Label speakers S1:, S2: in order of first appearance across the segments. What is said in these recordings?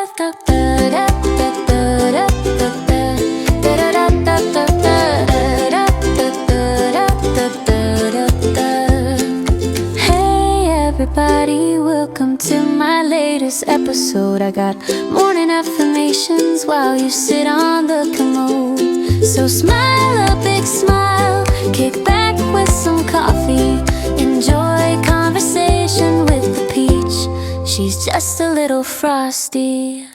S1: everybody, welcome to my latest episode. I got morning affirmations while you sit on the commode. So smile a big smile, kick back with some coffee, enjoy conversation with the peach. She's just a little frosty.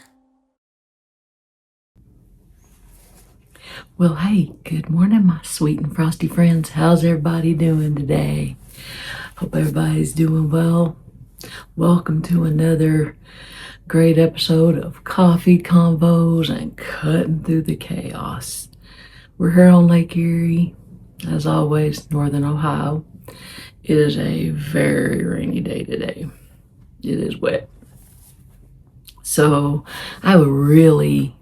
S2: Well, hey, good morning, my sweet and frosty friends. How's everybody doing today? Hope everybody's doing well. Welcome to another great episode of Coffee Convos and Cutting Through the Chaos. We're here on Lake Erie, as always, Northern Ohio. It is a very rainy day today. It is wet. So I have a really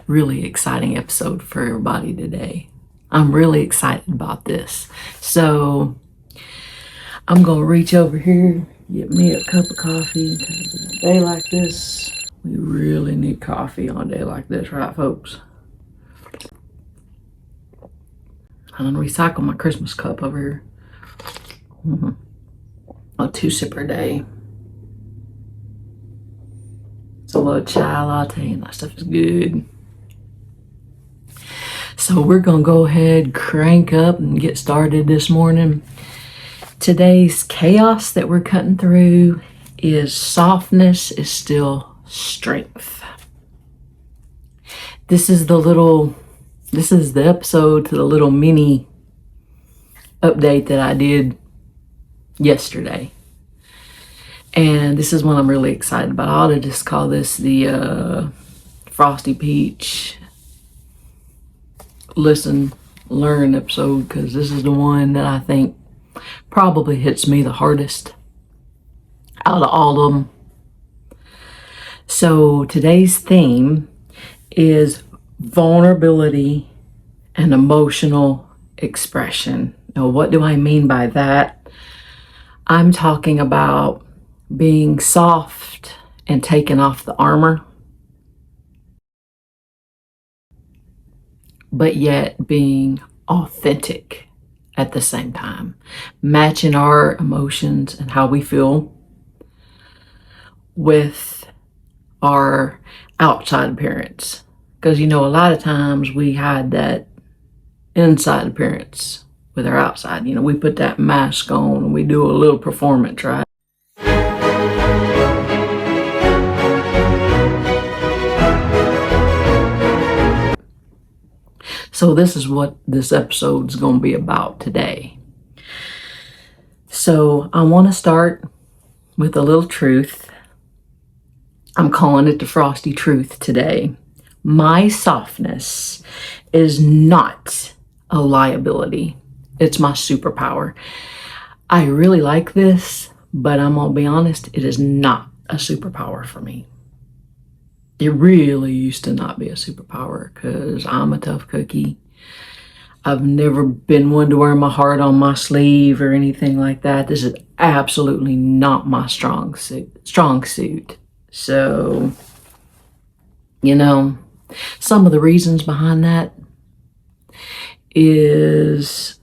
S2: exciting episode for everybody today. I'm really excited about this. So I'm gonna reach over here, get me a cup of coffee. On a day like this, we really need coffee on a day like this, right, folks? I'm gonna recycle my Christmas cup over here. A 2-sipper day. It's a little chai latte, and that stuff is good. So we're gonna go ahead, crank up, and get started this morning. Today's chaos that we're cutting through is softness is still strength. This is the episode to the little mini update that I did yesterday. And this is one I'm really excited about. I ought to just call this the Frosty Peach Listen, Learn episode, because this is the one that I think probably hits me the hardest out of all of them. So today's theme is vulnerability and emotional expression. Now, what do I mean by that? I'm talking about being soft and taking off the armor, but yet being authentic at the same time, matching our emotions and how we feel with our outside appearance. Because, a lot of times we hide that inside appearance with our outside. We put that mask on and we do a little performance, right? So this is what this episode is going to be about today. So I want to start with a little truth. I'm calling it the Frosty Truth today. My softness is not a liability. It's my superpower. I really like this, but I'm going to be honest, it is not a superpower for me. It really used to not be a superpower because I'm a tough cookie. I've never been one to wear my heart on my sleeve or anything like that. This is absolutely not my strong suit. So, some of the reasons behind that is,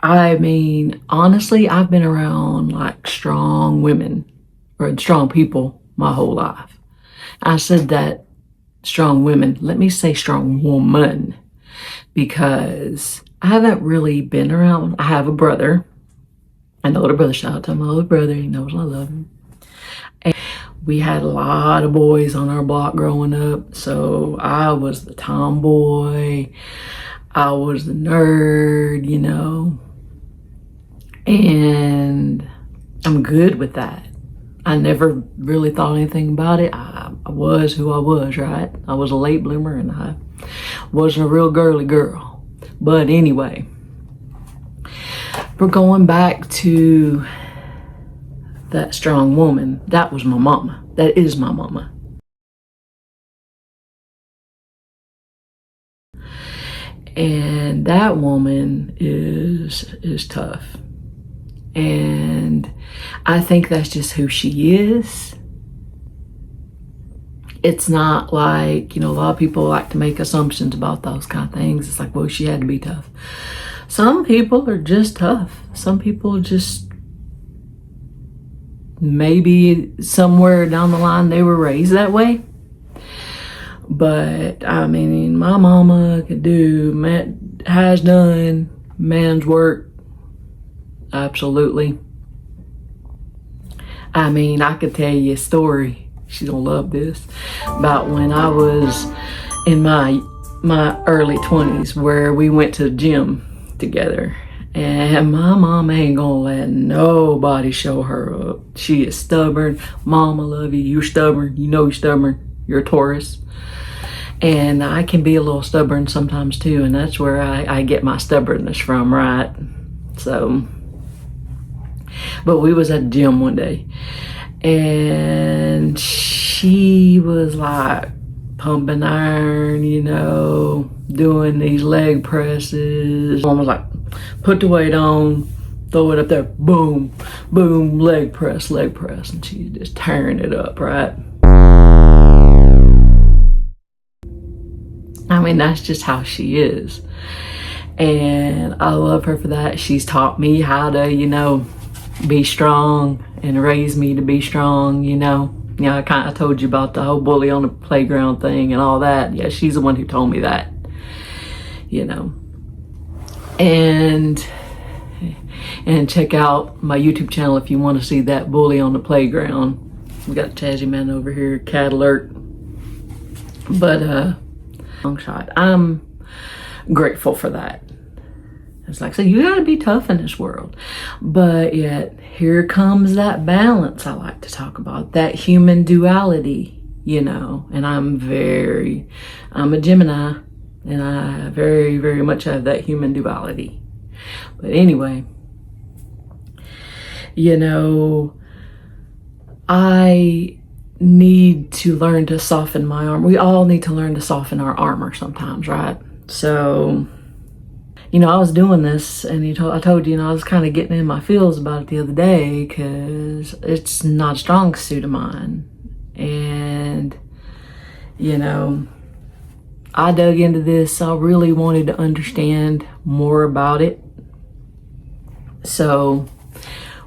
S2: honestly, I've been around like strong women or strong people my whole life. I said that strong women, let me say strong woman, because I haven't really been around. I have a brother, an older brother. Shout out to my older brother. He knows I love him. And we had a lot of boys on our block growing up. So I was the tomboy. I was the nerd, and I'm good with that. I never really thought anything about it. I was who I was, right? I was a late bloomer and I wasn't a real girly girl. But anyway, we're going back to that strong woman. That was my mama. That is my mama. And that woman is tough. And I think that's just who she is. it's not like, a lot of people like to make assumptions about those kind of things. It's like, well, she had to be tough. Some people are just tough. Some people just, maybe somewhere down the line they were raised that way. But I mean, my mama has done man's work. Absolutely. I mean, I could tell you a story. She's gonna love this. About when I was in my early 20s, where we went to the gym together. And my mom ain't gonna let nobody show her up. She is stubborn. Mama love you. You're stubborn. You know you're stubborn. You're a Taurus. And I can be a little stubborn sometimes too. And that's where I get my stubbornness from, right? So, but we was at the gym one day. And she was like pumping iron, doing these leg presses. Mom was like, put the weight on, throw it up there, boom, boom, leg press. And she's just tearing it up, right? I mean, that's just how she is. And I love her for that. She's taught me how to, be strong and raise me to be strong, I told you about the whole bully on the playground thing and all that. Yeah, she's the one who told me that, And check out my YouTube channel if you want to see that bully on the playground. We got Chazzy Man over here, cat alert. But, long shot. I'm grateful for that. It's like, so you gotta be tough in this world. But yet, here comes that balance I like to talk about, that human duality, and I'm a Gemini, and I very, very much have that human duality. But anyway, I need to learn to soften my armor. We all need to learn to soften our armor sometimes, right? So, I was doing this, and I told you, I was kind of getting in my feels about it the other day, because it's not a strong suit of mine. And, I dug into this. I really wanted to understand more about it. So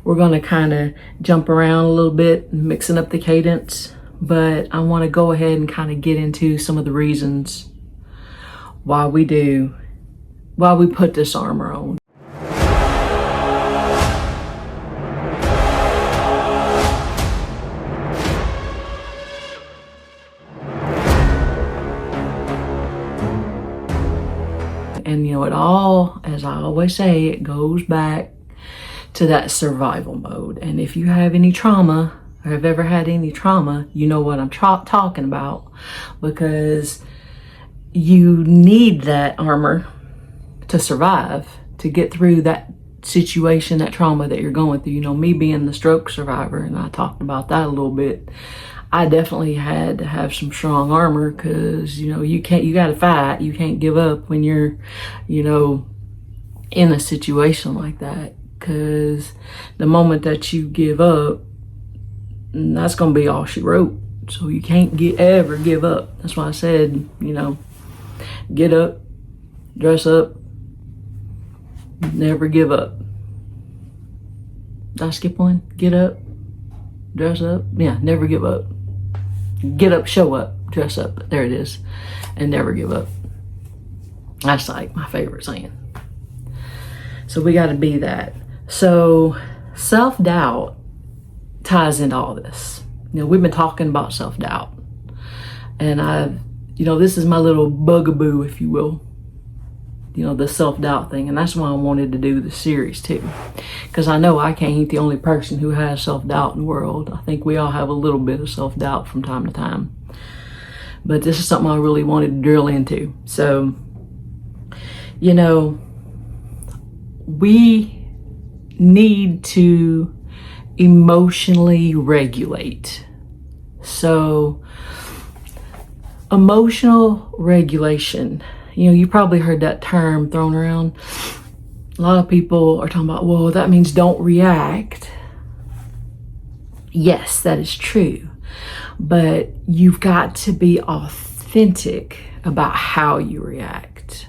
S2: we're going to kind of jump around a little bit, mixing up the cadence. But I want to go ahead and kind of get into some of the reasons why we put this armor on. And it all, as I always say, it goes back to that survival mode. And if you have any trauma, or have ever had any trauma, you know what I'm talking about, because you need that armor to survive, to get through that situation, that trauma that you're going through. Me being the stroke survivor, and I talked about that a little bit, I definitely had to have some strong armor, because you gotta fight. You can't give up when you're in a situation like that, because the moment that you give up, that's gonna be all she wrote. So you can't ever give up. That's why I said, get up, dress up, never give up. Did I skip one? Get up, dress up. Yeah, never give up. Get up, show up, dress up. There it is. And never give up. That's like my favorite saying. So we got to be that. So self-doubt ties into all this. We've been talking about self-doubt. And this is my little bugaboo, if you will. The self-doubt thing. And that's why I wanted to do the series too. Because I know I ain't the only person who has self-doubt in the world. I think we all have a little bit of self-doubt from time to time. But this is something I really wanted to drill into. So, we need to emotionally regulate. So, emotional regulation. You probably heard that term thrown around. A lot of people are talking about, well, that means don't react. Yes, that is true. But you've got to be authentic about how you react.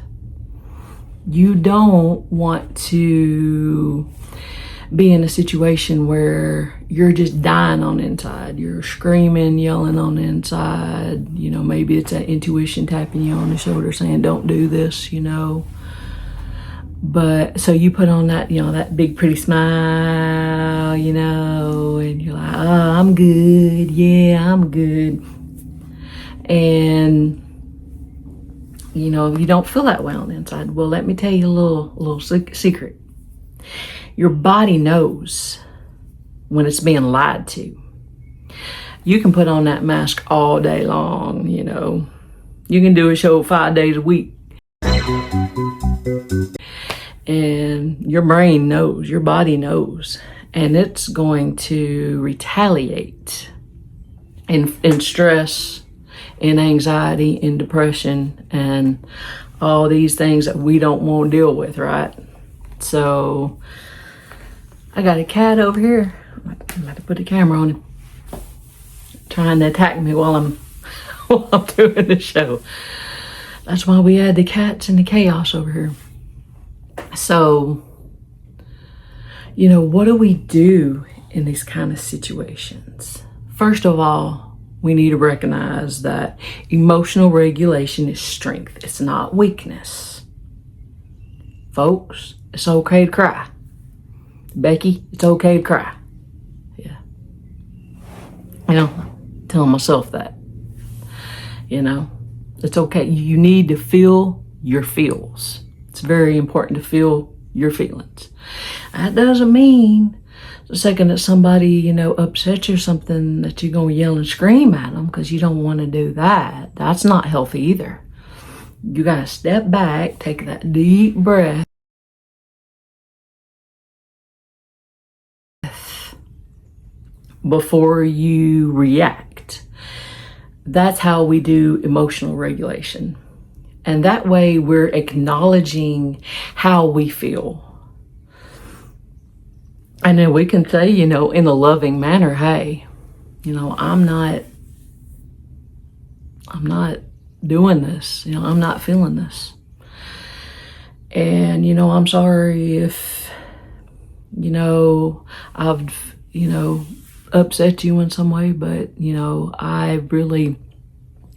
S2: You don't want to be in a situation where you're just dying on the inside. You're screaming, yelling on the inside. You know, maybe it's that intuition tapping you on the shoulder saying, don't do this, you know. But so you put on that, you know, that big pretty smile, you know, and you're like, oh, I'm good. Yeah, I'm good. And you know, you don't feel that way on the inside. Well, let me tell you a little secret. Your body knows when it's being lied to. You can put on that mask all day long, you know. You can do a show 5 days a week. And your brain knows, your body knows, and it's going to retaliate in stress, in anxiety, in depression, and all these things that we don't want to deal with, right? So I got a cat over here. I'm about to put the camera on him, trying to attack me while I'm doing the show. That's why we had the cats and the chaos over here. So, you know, what do we do in these kind of situations? First of all, we need to recognize that emotional regulation is strength. It's not weakness. Folks, it's okay to cry. Becky, it's okay to cry. Yeah. You know, telling myself that. You know, it's okay. You need to feel your feels. It's very important to feel your feelings. That doesn't mean the second that somebody, you know, upsets you or something that you're going to yell and scream at them, because you don't want to do that. That's not healthy either. You got to step back, take that deep breath, before you react. That's how we do emotional regulation. And that way we're acknowledging how we feel. And then we can say, you know, in a loving manner, hey, you know, I'm not doing this. You know, I'm not feeling this. And, you know, I'm sorry if, you know, I've, you know, upset you in some way, but, you know, I really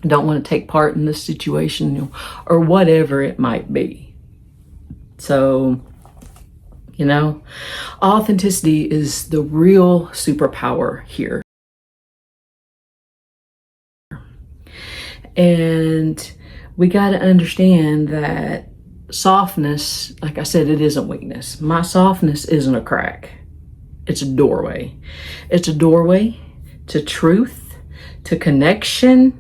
S2: don't want to take part in this situation, you know, or whatever it might be. So, you know, authenticity is the real superpower here. And we got to understand that softness, like I said, it isn't weakness. My softness isn't a crack. It's a doorway. It's a doorway to truth, to connection,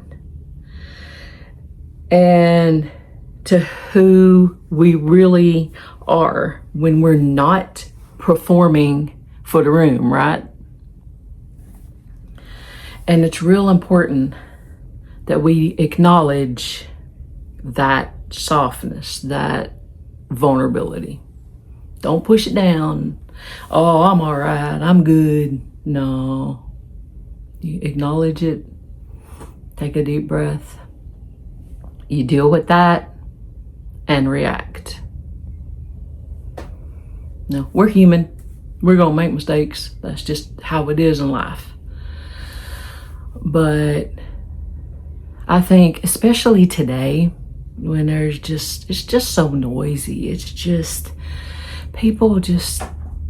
S2: and to who we really are when we're not performing for the room, right? And it's real important that we acknowledge that softness, that vulnerability. Don't push it down. Oh, I'm all right. I'm good. No. You acknowledge it. Take a deep breath. You deal with that and react. No, we're human. We're going to make mistakes. That's just how it is in life. But I think, especially today, when it's just so noisy. It's just, people just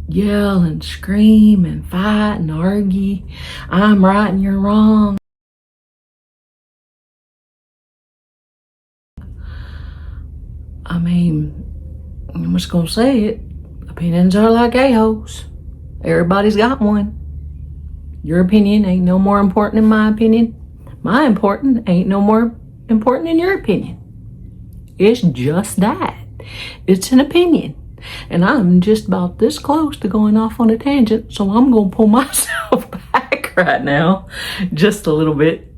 S2: yell and scream and fight and argue. I'm right and you're wrong. I mean, I'm just gonna say it. Opinions are like a-holes. Everybody's got one. Your opinion ain't no more important than my opinion. My important ain't no more important than your opinion. It's just that. It's an opinion. And I'm just about this close to going off on a tangent, so I'm gonna pull myself back right now, just a little bit.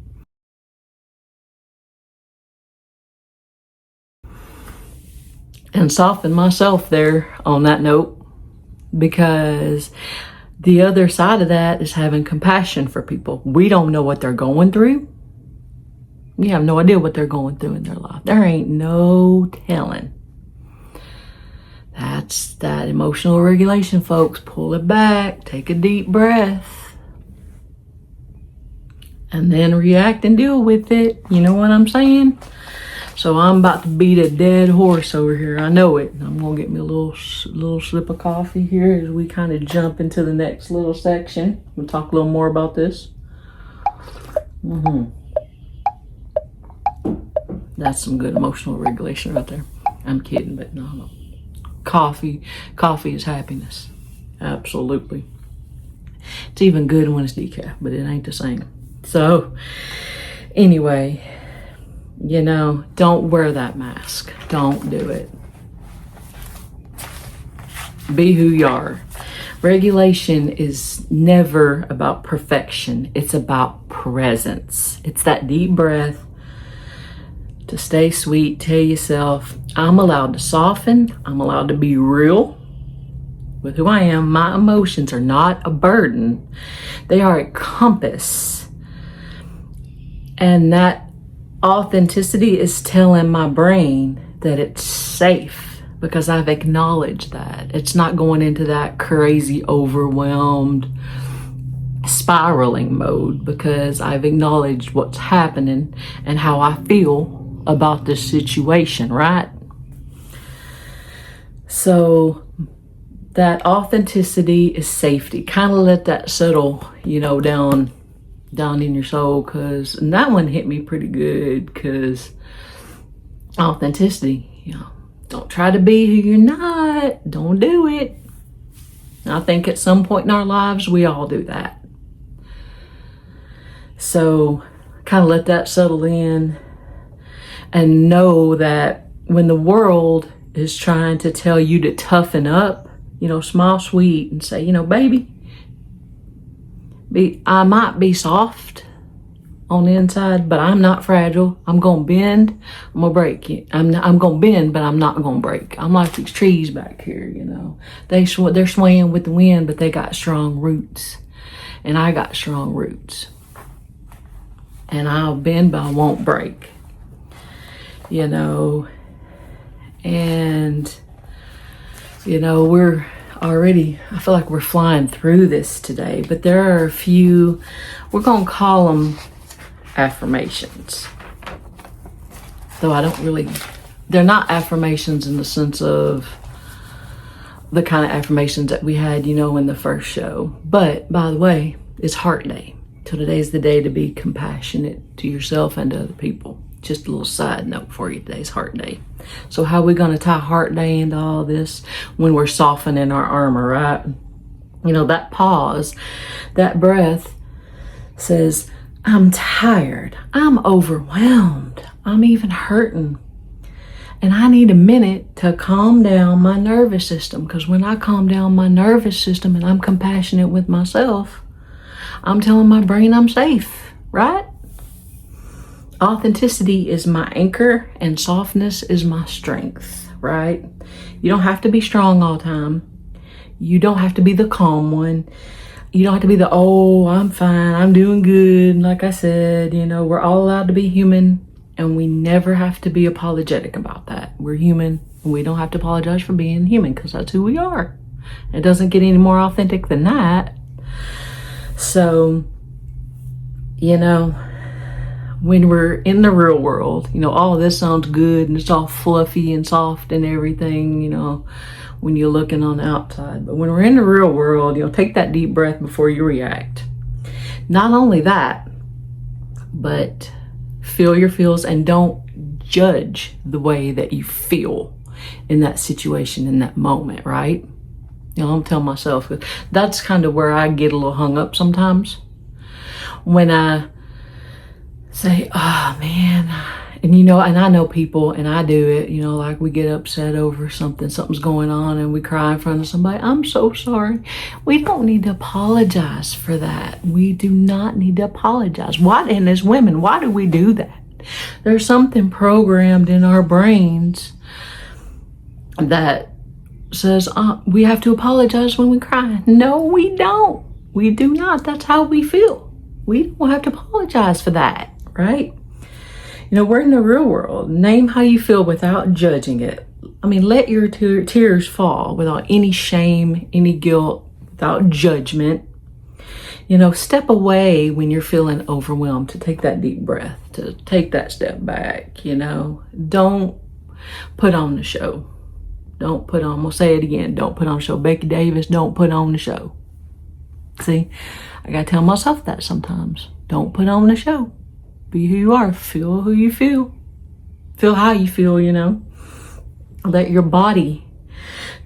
S2: And soften myself there on that note, because The other side of that is having compassion for people. We don't know what they're going through. You have no idea what they're going through in their life. There ain't no telling. That's that emotional regulation, folks. Pull it back, take a deep breath, and then react and deal with it. You know what I'm saying? So I'm about to beat a dead horse over here. I know it. I'm gonna get me a little sip of coffee here as we kind of jump into the next little section. We'll talk a little more about this. That's some good emotional regulation right there. I'm kidding, but no. Coffee is happiness. Absolutely. It's even good when it's decaf, but it ain't the same. So anyway, you know, don't wear that mask. Don't do it. Be who you are. Regulation is never about perfection. It's about presence. It's that deep breath to stay sweet. Tell yourself, I'm allowed to soften. I'm allowed to be real with who I am. My emotions are not a burden. They are a compass. And that authenticity is telling my brain that it's safe because I've acknowledged that. It's not going into that crazy, overwhelmed, spiraling mode because I've acknowledged what's happening and how I feel about this situation, right? So that authenticity is safety. Kind of let that settle, you know, down in your soul, because that one hit me pretty good, because authenticity, you know, don't try to be who you're not. Don't do it. I think at some point in our lives we all do that. So kind of let that settle in and know that when the world is trying to tell you to toughen up, you know, smile sweet and say, you know, baby, I might be soft on the inside, but I'm not fragile. I'm gonna bend. I'm gonna break. I'm gonna bend, but I'm not gonna break. I'm like these trees back here, you know. They're swaying with the wind, but they got strong roots, and I got strong roots. And I'll bend, but I won't break. You know, and you know, I feel like we're flying through this today, but there are a few, we're going to call them affirmations. Though they're not affirmations in the sense of the kind of affirmations that we had, you know, in the first show. But by the way, it's Heart Day. So today's the day to be compassionate to yourself and to other people. Just a little side note for you, today's Heart Day. So how are we going to tie Heart Day into all this when we're softening our armor, right? You know, that pause, that breath says, I'm tired, I'm overwhelmed, I'm even hurting. And I need a minute to calm down my nervous system, because when I calm down my nervous system and I'm compassionate with myself, I'm telling my brain I'm safe, right? Authenticity is my anchor and softness is my strength, right? You don't have to be strong all the time. You don't have to be the calm one. You don't have to be the, oh, I'm fine, I'm doing good. Like I said, you know, we're all allowed to be human, and we never have to be apologetic about that. We're human, and we don't have to apologize for being human, because that's who we are. It doesn't get any more authentic than that. So, you know, when we're in the real world, you know, all of this sounds good and it's all fluffy and soft and everything, you know, when you're looking on the outside. But when we're in the real world, you know, take that deep breath before you react. Not only that, but feel your feels and don't judge the way that you feel in that situation, in that moment, right? You know, I'm telling myself, that's kind of where I get a little hung up sometimes. When I say, oh man, and you know, and I know people, and I do it, you know, like we get upset over something's going on and we cry in front of somebody. I'm so sorry. We don't need to apologize for that. We do not need to apologize. Why, and as women, why do we do that? There's something programmed in our brains that says we have to apologize when we cry. No, we don't. We do not. That's how we feel. We don't have to apologize for that, right? You know, we're in the real world. Name how you feel without judging it. I mean, let your tears fall without any shame, any guilt, without judgment. You know, step away when you're feeling overwhelmed, to take that deep breath, to take that step back, you know. Don't put on the show. Don't put on, we'll say it again, don't put on the show. Becky Davis, don't put on the show. See, I gotta tell myself that sometimes. Don't put on the show. Be who you are. Feel who you feel. Feel how you feel, you know. Let your body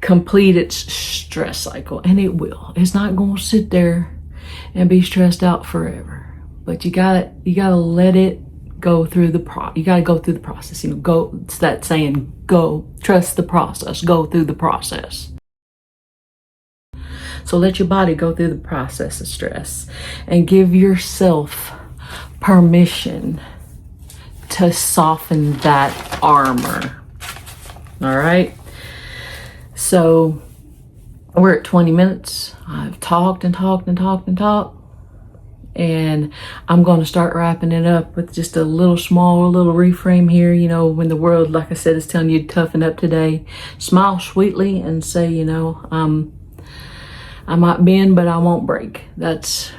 S2: complete its stress cycle, and it will. It's not gonna sit there and be stressed out forever. But you gotta let it go through you gotta go through the process. You know, it's that saying, go, trust the process, go through the process. So let your body go through the process of stress and give yourself permission to soften that armor. All right. So we're at 20 minutes. I've talked and talked and talked and talked. And I'm going to start wrapping it up with just a little reframe here. You know, when the world, like I said, is telling you to toughen up today, smile sweetly and say, you know, I might bend, but I won't break. That's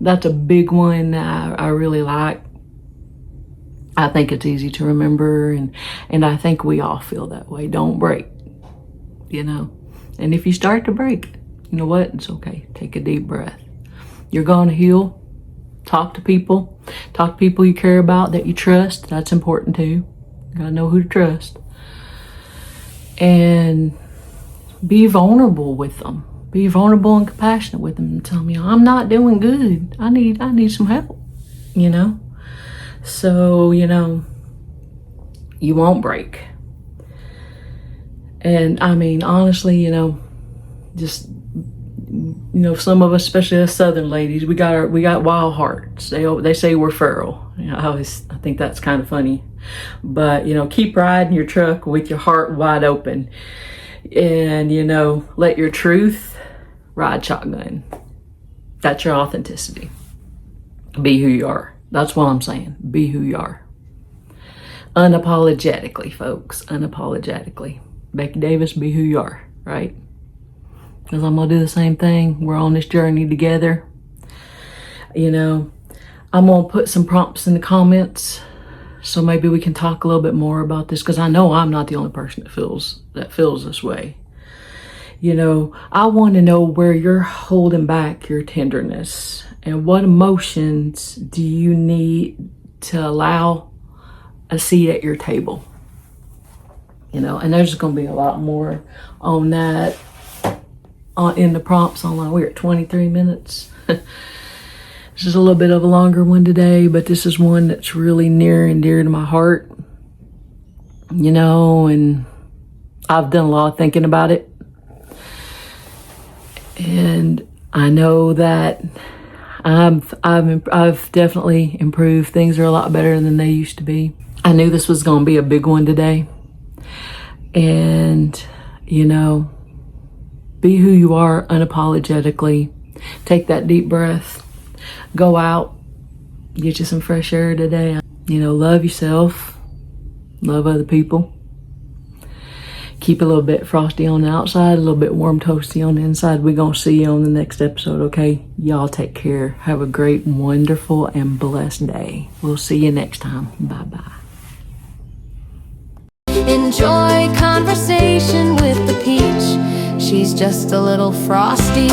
S2: a big one I really like. I think it's easy to remember, and I think we all feel that way. Don't break, you know. And if you start to break, you know what? It's okay. Take a deep breath. You're going to heal. Talk to people. Talk to people you care about, that you trust. That's important too. You gotta know who to trust. And be vulnerable with them. Be vulnerable and compassionate with them, and tell them, I'm not doing good. I need some help, you know? So, you know, you won't break. And I mean, honestly, you know, just, you know, some of us, especially us Southern ladies, we got wild hearts. They say we're feral. You know, I think that's kind of funny. But, you know, keep riding your truck with your heart wide open. And, you know, let your truth ride shotgun. That's your authenticity. Be who you are. That's what I'm saying. Be who you are. Unapologetically, folks. Unapologetically. Becky Davis, be who you are, right? Because I'm going to do the same thing. We're on this journey together. You know, I'm going to put some prompts in the comments, so maybe we can talk a little bit more about this, because I know I'm not the only person that feels this way. You know, I want to know where you're holding back your tenderness, and what emotions do you need to allow a seat at your table. You know, and there's going to be a lot more on that in the prompts online. We're at 23 minutes. This is a little bit of a longer one today, but this is one that's really near and dear to my heart. You know, and I've done a lot of thinking about it. And I know that I've definitely improved. Things are a lot better than they used to be. I knew this was going to be a big one today. And, you know, be who you are unapologetically. Take that deep breath. Go out. Get you some fresh air today. You know, love yourself. Love other people. Keep a little bit frosty on the outside, a little bit warm toasty on the inside. We're going to see you on the next episode, okay? Y'all take care. Have a great, wonderful, and blessed day. We'll see you next time. Bye-bye.
S1: Enjoy conversation with the peach. She's just a little frosty.